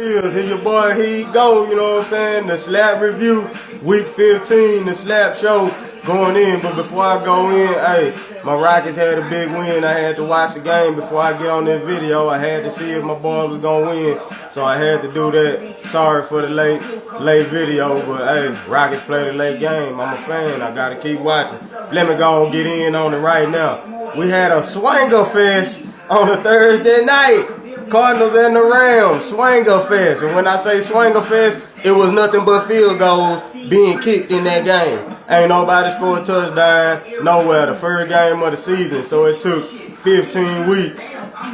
Here your boy, here you go, you know what I'm saying? The Slap review, week 15, the Slap show going in. But before I go in, hey, my Rockets had a big win. I had to watch the game before I get on this video. I had to see if my boy was going to win, so I had to do that. Sorry for the late video, but hey, Rockets played a late game. I'm a fan. I got to keep watching. Let me go and get in on it right now. We had a SwangaFest on a Thursday night. Cardinals and the Rams, SwangaFest. And when I say SwangaFest, it was nothing but field goals being kicked in that game. Ain't nobody scored a touchdown nowhere. The first game of the season. So it took 15 weeks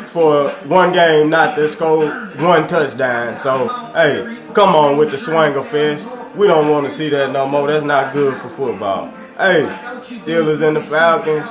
for one game not to score one touchdown. So, hey, come on with the SwangaFest. We don't want to see that no more. That's not good for football. Hey, Steelers and the Falcons.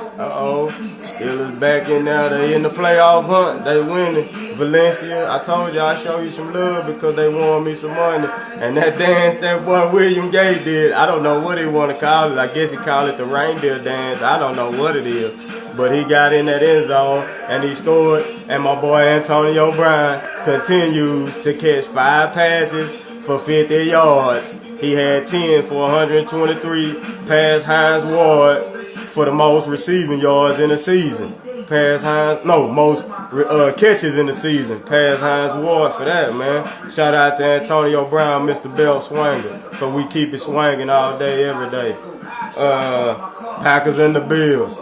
Steelers back in there. They in the playoff hunt. They winning. Valencia, I told you I'd show you some love because they won me some money. And that dance that boy William Gay did, I don't know what he want to call it. I guess he called it the reindeer dance. I don't know what it is. But he got in that end zone and he scored. And my boy Antonio Brown continues to catch 5 passes for 50 yards. He had 10 for 123. Pass Hines Ward for the most receiving yards in the season. Most catches in the season. Pass Hines Ward for that, man. Shout out to Antonio Brown, Mr. Belt Swanger, because we keep it swinging all day, every day. Packers and the Bills.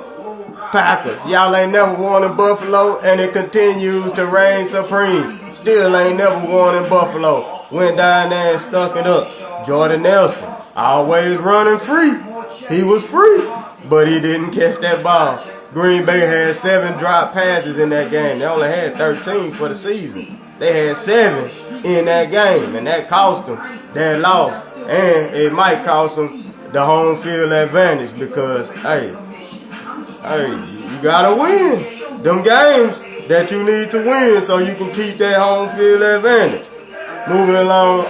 Packers, y'all ain't never won in Buffalo, and it continues to reign supreme. Still ain't never won in Buffalo. Went down there and stuck it up. Jordan Nelson, always running free. He was free, but he didn't catch that ball. Green Bay had 7 drop passes in that game. They only had 13 for the season. They had 7 in that game, and that cost them that loss. And it might cost them the home field advantage because, hey, you gotta win them games that you need to win so you can keep that home field advantage. Moving along,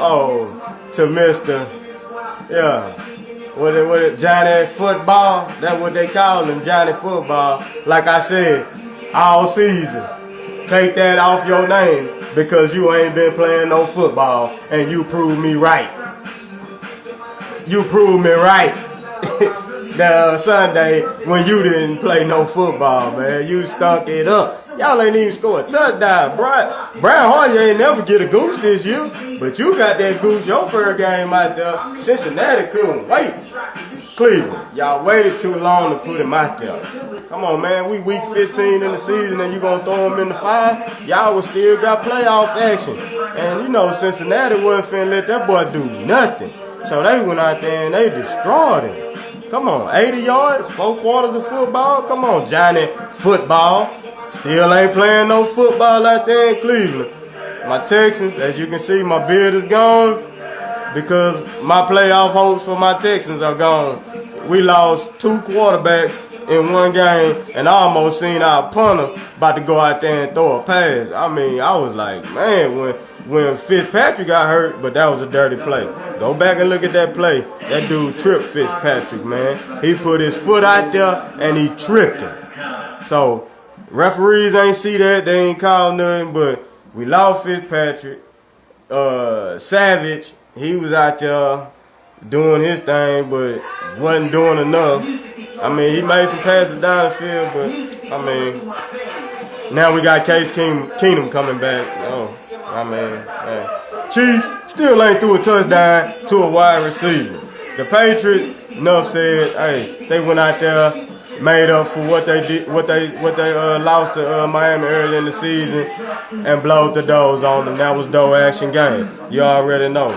to Mr. Johnny Football. That's what they call him, Johnny Football. Like I said, all season, take that off your name because you ain't been playing no football, and you proved me right. You proved me right. The Sunday when you didn't play no football, man. You stunk it up. Y'all ain't even scored a touchdown. Brian Hoyer ain't never get a goose this year, but you got that goose your first game out there. Cincinnati couldn't wait. Cleveland, y'all waited too long to put him out there. Come on, man. We week 15 in the season and you gonna throw him in the fire? Y'all will still got playoff action. And you know Cincinnati wasn't finna let that boy do nothing. So they went out there and they destroyed him. Come on, 80 yards, 4 quarters of football. Come on, Johnny Football. Still ain't playing no football out there in Cleveland. My Texans, as you can see, my beard is gone because my playoff hopes for my Texans are gone. We lost 2 quarterbacks in one game and I almost seen our punter about to go out there and throw a pass. I mean, I was like, man, when Fitzpatrick got hurt, but that was a dirty play. Go back and look at that play. That dude tripped Fitzpatrick, man. He put his foot out there and he tripped him. So, referees ain't see that. They ain't called nothing, but we lost Fitzpatrick. Savage, he was out there doing his thing, but wasn't doing enough. I mean, he made some passes down the field, but, I mean, now we got Case Keenum coming back. Chiefs still ain't threw a touchdown to a wide receiver. The Patriots, enough said, hey, they went out there, made up for what they did, what they lost to Miami early in the season, and blowed the doors on them. That was dough action game. You already know.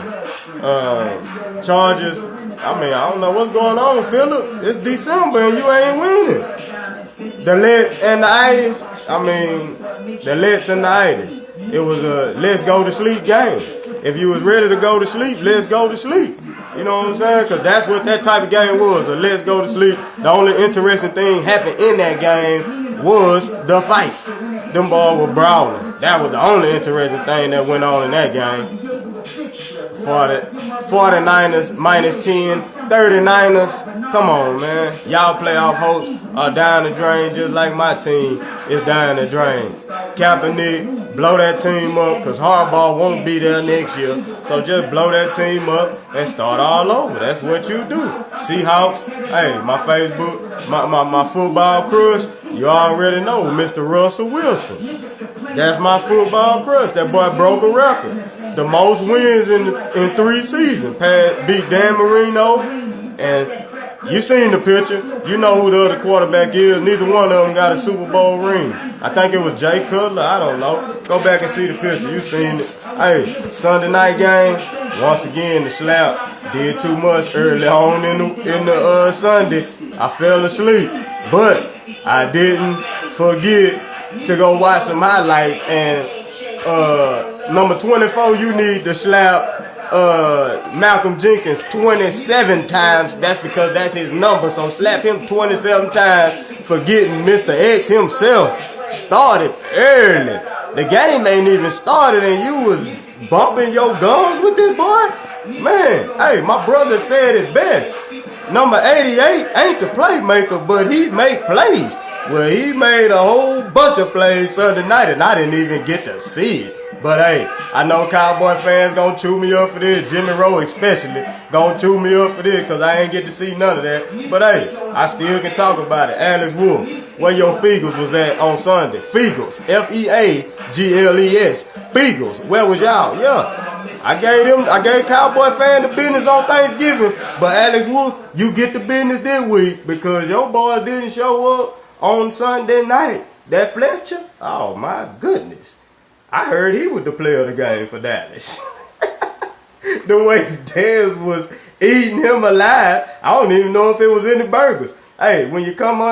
Chargers. I mean, I don't know what's going on, Phillip. It's December and you ain't winning. The Lets and the Itis. I mean, the Lets and the Itis. It was a let's go to sleep game. If you was ready to go to sleep, let's go to sleep. You know what I'm saying? Because that's what that type of game was, a let's go to sleep. The only interesting thing happened in that game was the fight. Them boys were brawling. That was the only interesting thing that went on in that game. 49ers minus 10, 39ers. Come on, man. Y'all playoff hopes are down the drain just like my team is down the drain. Kaepernick blow that team up, because Harbaugh won't be there next year. So just blow that team up and start all over. That's what you do. Seahawks, hey, my Facebook, my football crush, you already know, Mr. Russell Wilson. That's my football crush. That boy broke a record. The most wins in 3 seasons. Beat Dan Marino, and you seen the picture. You know who the other quarterback is. Neither one of them got a Super Bowl ring. I think it was Jay Cutler. I don't know. Go back and see the picture. You seen it. Hey, Sunday night game. Once again, the slap did too much early on in the Sunday. I fell asleep, but I didn't forget to go watch some highlights. And number 24, you need to slap Malcolm Jenkins 27 times. That's because that's his number. So slap him 27 times for getting Mr. X himself started early. The game ain't even started and you was bumping your gums with this boy. Man, hey, my brother said it best. Number 88 ain't the playmaker, but he make plays. Well, he made a whole bunch of plays Sunday night and I didn't even get to see it. But hey, I know Cowboy fans gonna chew me up for this. Jimmy Rowe especially gonna chew me up for this because I ain't get to see none of that. But hey, I still can talk about it. Alex Wolf, where your Feagles was at on Sunday? Feagles, F-E-A-G-L-E-S. Feagles, where was y'all? Yeah, I gave Cowboy fan the business on Thanksgiving. But Alex Wolf, you get the business this week because your boy didn't show up on Sunday night. That Fletcher, oh my goodness. I heard he was the player of the game for Dallas. The way Dez was eating him alive, I don't even know if it was any burgers. Hey, when you come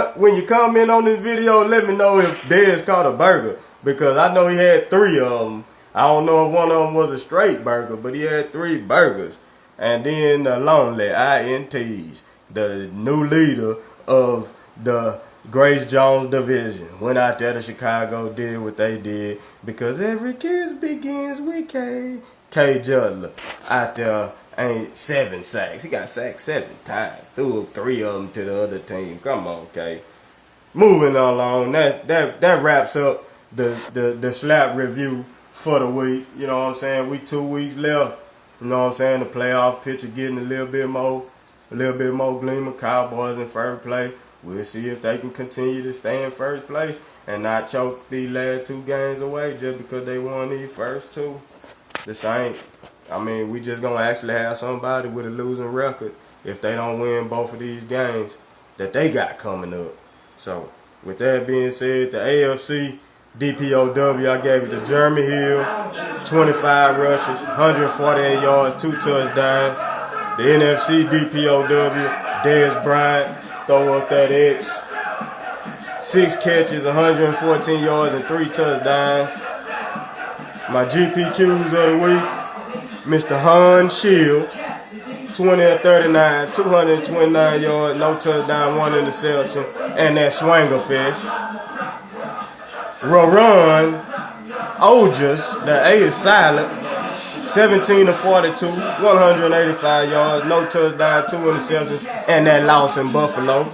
in on this video, let me know if Dez caught a burger because I know he had 3 of them. I don't know if one of them was a straight burger, but he had 3 burgers. And then the Lonely INTs, the new leader of the Grace Jones division, went out there to Chicago, did what they did, because every kiss begins with K. CayJutler out there ain't 7 sacks. He got sacked 7 times. Threw 3 of them to the other team. Come on, K. Moving along, that wraps up the slap review for the week. You know what I'm saying? We 2 weeks left. You know what I'm saying? The playoff picture getting a little bit more gleaming. Cowboys in first place. We'll see if they can continue to stay in first place and not choke these last 2 games away just because they won these first 2. This ain't, I mean, we just going to actually have somebody with a losing record if they don't win both of these games that they got coming up. So, with that being said, the AFC DPOW, I gave it to Jeremy Hill, 25 rushes, 148 yards, 2 touchdowns. The NFC DPOW, Dez Bryant, throw up that X. 6 catches, 114 yards, and 3 touchdowns. My GPQs of the week, Mr. Han Shield, 20 of 39, 229 yards, no touchdown, 1 interception, and that SwangaFest. RaronAodgers, the A is silent, 17 of 42, 185 yards, no touchdown, 2 interceptions, and that loss in Buffalo.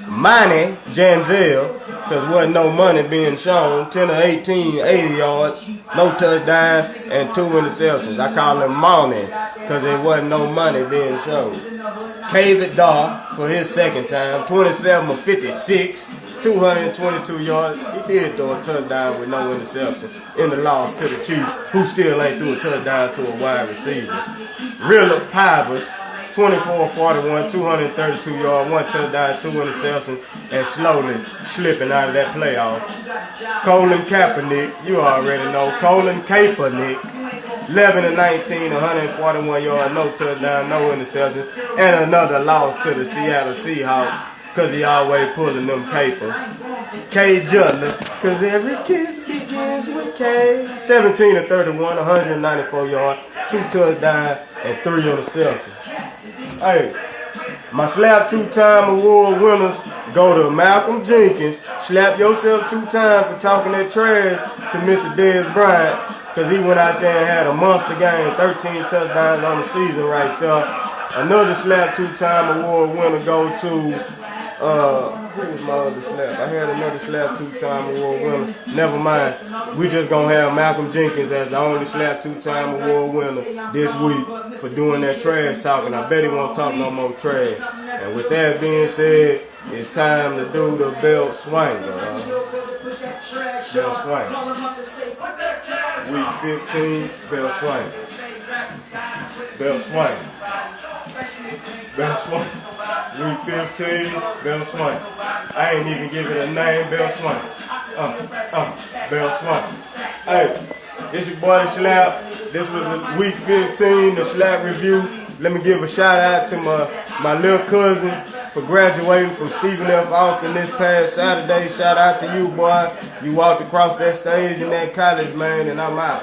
Money, Janzel, because wasn't no money being shown, 10 of 18, 80 yards, no touchdown, and 2 interceptions. I call him Money because there wasn't no money being shown. David Dar for his second time, 27 of 56, 222 yards. He did throw a touchdown with no interception in the loss to the Chiefs, who still ain't threw a touchdown to a wide receiver. Rilla Pivers, 24-41, 232 yards, 1 touchdown, 2 interceptions, and slowly slipping out of that playoff. Colin Kaepernick, you already know. Colin Kaepernick, 11 of 19, 141 yards, no touchdown, no interceptions, and another loss to the Seattle Seahawks because he always pulling them capers. CayJutler, because every kiss begins with K. 17 of 31, 194 yards, 2 touchdowns, and 3 interceptions. Hey, my slap 2-time award winners go to Malcolm Jenkins. Slap yourself 2 times for talking that trash to Mr. Dez Bryant because he went out there and had a monster game, 13 touchdowns on the season right there. Another slap 2-time award winner go to Who was my other slap? I had another slap two-time award winner. Never mind. We just gonna have Malcolm Jenkins as the only slap two-time award winner this week for doing that trash talking. I bet he won't talk no more trash. And with that being said, it's time to do the belt swing. Belt swing. Week 15, belt swing. Belt swing. Belt swing. Week 15, belt swing. I ain't even give it a name, belt swing. Belt swing. Hey, this your boy DaSlap. This was week 15, the slap review. Let me give a shout out to my little cousin for graduating from Stephen F. Austin this past Saturday. Shout out to you, boy. You walked across that stage in that college, man, and I'm out.